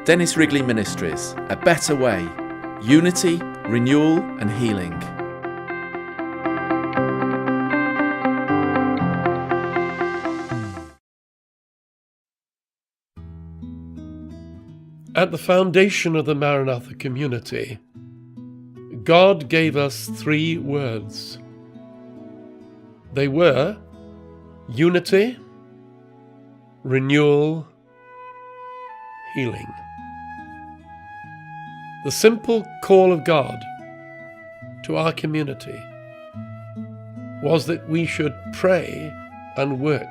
Dennis Wrigley Ministries, a better way, unity, renewal and healing. At the foundation of the Maranatha community, God gave us 3 words. They were unity, renewal, healing. The simple call of God to our community was that we should pray and work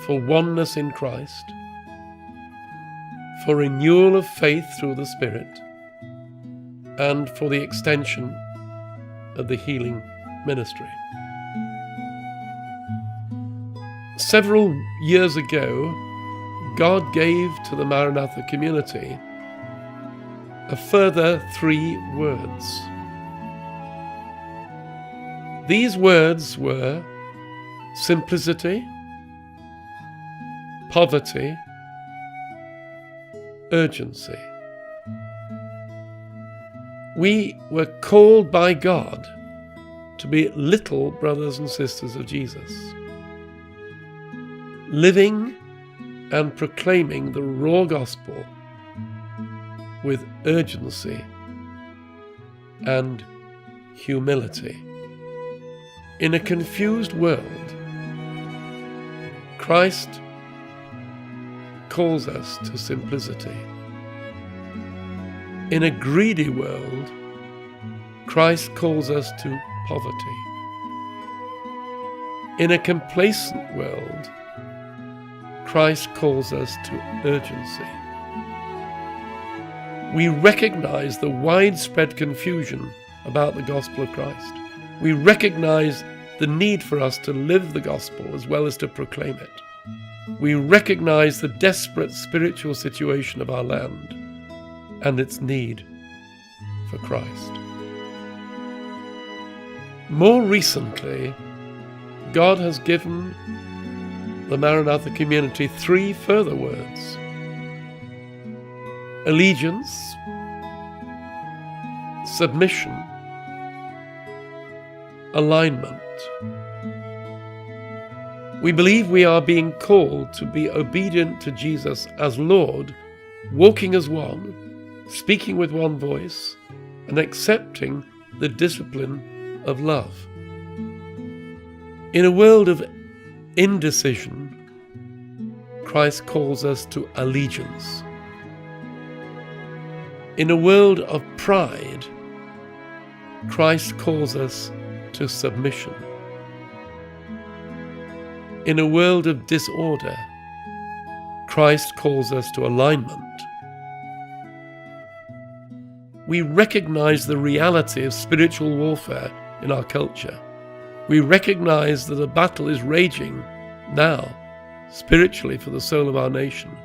for oneness in Christ, for renewal of faith through the Spirit, and for the extension of the healing ministry. Several years ago, God gave to the Maranatha community a further 3 words. These words were simplicity, poverty, urgency. We were called by God to be little brothers and sisters of Jesus, living and proclaiming the raw gospel with urgency and humility. In a confused world, Christ calls us to simplicity. In a greedy world, Christ calls us to poverty. In a complacent world, Christ calls us to urgency. We recognize the widespread confusion about the gospel of Christ. We recognize the need for us to live the gospel as well as to proclaim it. We recognize the desperate spiritual situation of our land and its need for Christ. More recently, God has given the Maranatha community 3 further words: allegiance, submission, alignment. We believe we are being called to be obedient to Jesus as Lord, walking as one, speaking with one voice, and accepting the discipline of love. In a world of indecision, Christ calls us to allegiance. In a world of pride, Christ calls us to submission. In a world of disorder, Christ calls us to alignment. We recognize the reality of spiritual warfare in our culture. We recognize that a battle is raging now, spiritually, for the soul of our nation.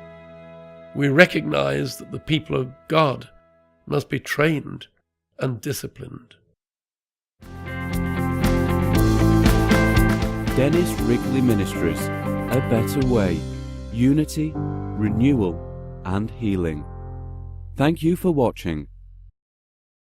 We recognize that the people of God must be trained and disciplined. Dennis Wrigley Ministries, a better way, unity, renewal and healing. Thank you for watching.